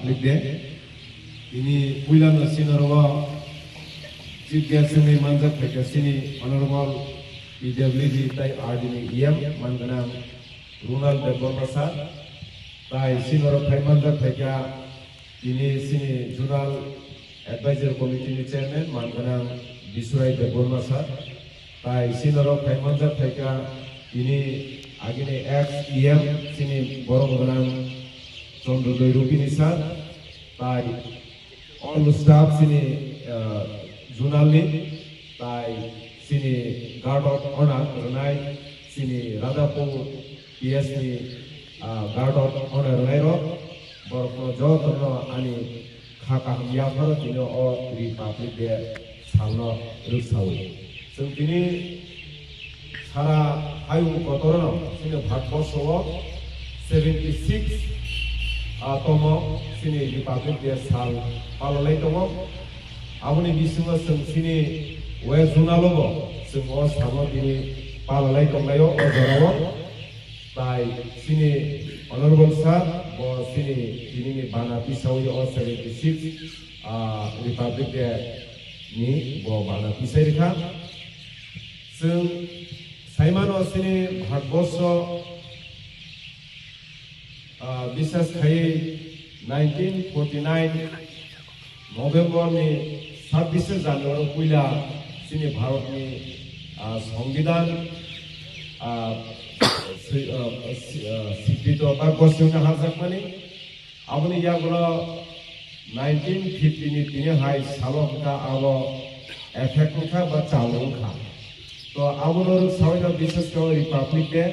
Republic Day. Ini puilan sinarwa Chief Guest ni manjat pekasini Honorable PWD tai Ardini Iyam manganang Ronald Debormasa tai sinaro pai manjat peka ini sini Jurnal Advisory Committee ni Chairman manganang Bisurai Debormasa tai sinaro pai manjat peka ini agini ex EM sini borong manganang Chondrodoi Rubini sir tai all the staff sini Jurnal ni tai sini Guard of Honor Ranai sini Radhapur PS ni Guard of Honor Rairo borokno jotono ani khaka yafaro tino o Republic Day salno ruksawi sung tini sara hayu kotorono sini bhatborsho 76 tomo sini Republic Day sal palolai tomo aboni bisingo sung sini we Jurnalogo sung o samo tini palolai tomlayo o jorawo tai sini Honorable Sir bo sini ini bana pisawi o 76 Republic Day ni bo bana pisai rikha sung saimano sini bhatborsho বিশ্বাস খাই 1949 November ni 26 জানুয়ারি পয়লা সিনি ভারতনি সংবিধান স্বীকৃত বা গসিউনা হাজাকমানি আপনি ইয়াগুলো 1950 ni তিনি হাই সালকা আলো এফেক্টখা বা চালুখা তো আবনোর সাউথ বিশেষ করে রিপাবলিক ডে